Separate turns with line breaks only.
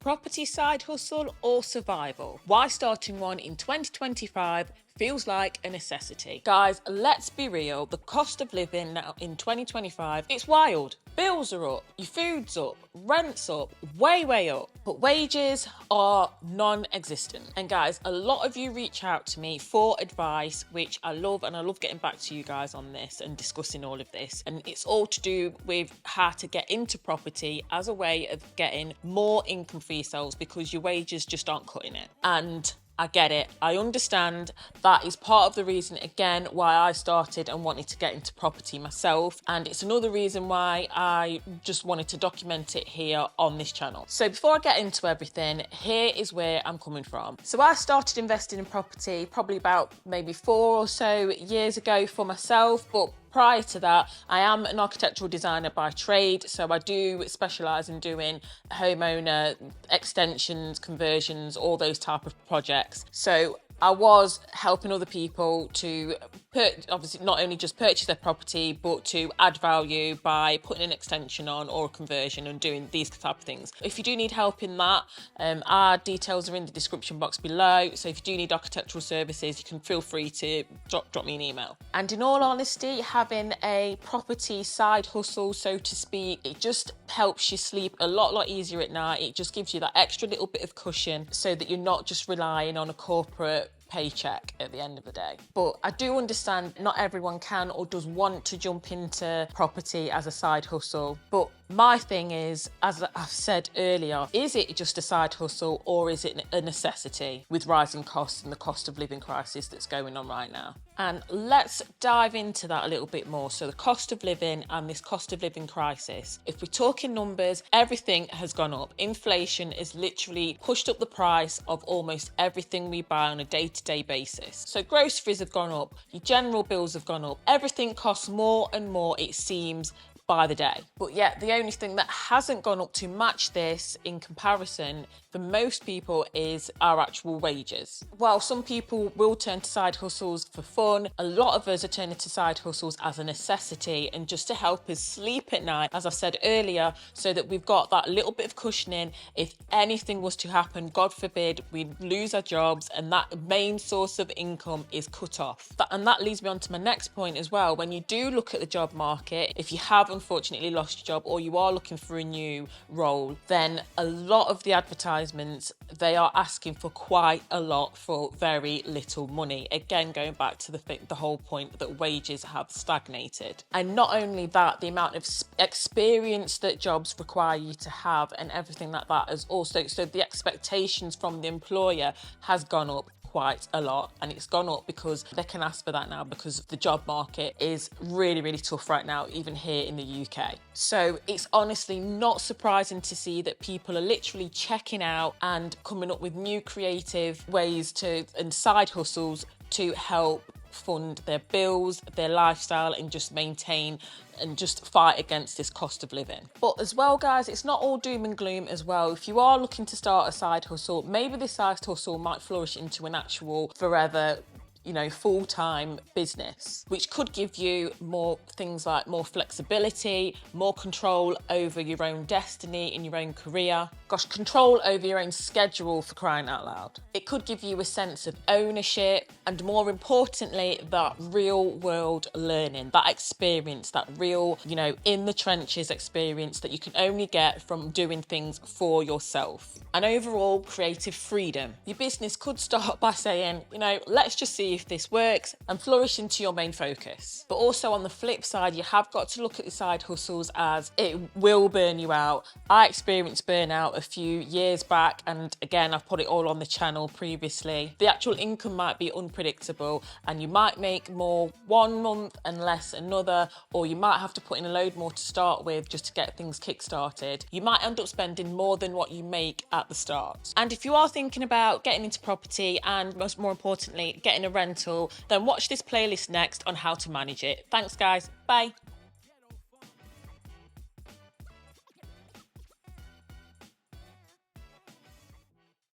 Property side hustle or survival? Why starting one in 2025 feels like a necessity. Guys, let's be real. The cost of living now in 2025, it's wild. Bills are up, your food's up, rent's up, way up. But wages are non-existent. And guys, a lot of you reach out to me for advice, which I love, and I love getting back to you guys on this and discussing all of this. And it's all to do with how to get into property as a way of getting more income for yourselves because your wages just aren't cutting it. And I get it. I understand. That is part of the reason, again, why I started and wanted to get into property myself. And it's another reason why I just wanted to document it here on this channel. So before I get into everything, here is where I'm coming from. So I started investing in property probably about maybe 4 or so years ago for myself, but prior to that, I am an architectural designer by trade, so I do specialise in doing homeowner extensions, conversions, all those type of projects. So I was helping other people to obviously not only just purchase their property, but to add value by putting an extension on or a conversion and doing these type of things. If you do need help in that, our details are in the description box below. So if you do need architectural services, you can feel free to drop me an email. And in all honesty, having a property side hustle, so to speak, it just helps you sleep a lot easier at night. It just gives you that extra little bit of cushion so that you're not just relying on a corporate paycheck at the end of the day. But I do understand not everyone can or does want to jump into property as a side hustle. But my thing is, as I've said earlier, is it just a side hustle or is it a necessity with rising costs and the cost of living crisis that's going on right now? And let's dive into that a little bit more. So the cost of living and this cost of living crisis. If we're talking numbers, everything has gone up. Inflation has literally pushed up the price of almost everything we buy on a day-to-day basis. So groceries have gone up, your general bills have gone up. Everything costs more and more, it seems, by the day. But yet the only thing that hasn't gone up to match this in comparison for most people is our actual wages. While some people will turn to side hustles for fun, a lot of us are turning to side hustles as a necessity and just to help us sleep at night, as I said earlier, so that we've got that little bit of cushioning if anything was to happen, God forbid, we lose our jobs and that main source of income is cut off. And that leads me on to my next point as well. When you do look at the job market, if you have unfortunately lost your job or you are looking for a new role, then a lot of the advertisements, they are asking for quite a lot for very little money. Again, going back to the whole point that wages have stagnated. And not only that, the amount of experience that jobs require you to have and everything like that is also, so the expectations from the employer has gone up quite a lot, and it's gone up because they can ask for that now because the job market is really tough right now, even here in the UK. So it's honestly not surprising to see that people are literally checking out and coming up with new creative ways and side hustles to help fund their bills, their lifestyle, and just maintain and just fight against this cost of living. But as well, guys, it's not all doom and gloom as well. If you are looking to start a side hustle, maybe this side hustle might flourish into an actual forever, full-time business, which could give you more things like more flexibility, more control over your own destiny in your own career. Gosh, control over your own schedule, for crying out loud. It could give you a sense of ownership and, more importantly, that real world learning, that experience, that real, in the trenches experience that you can only get from doing things for yourself. And overall creative freedom. Your business could start by saying, let's just see if this works, and flourish into your main focus. But also on the flip side, you have got to look at the side hustles as it will burn you out. I experienced burnout a few years back, and again, I've put it all on the channel previously. The actual income might be unpredictable and you might make more one month and less another, or you might have to put in a load more to start with just to get things kick-started. You might end up spending more than what you make at the start. And if you are thinking about getting into property and more importantly, getting a rental, then watch this playlist next on how to manage it. Thanks guys, bye.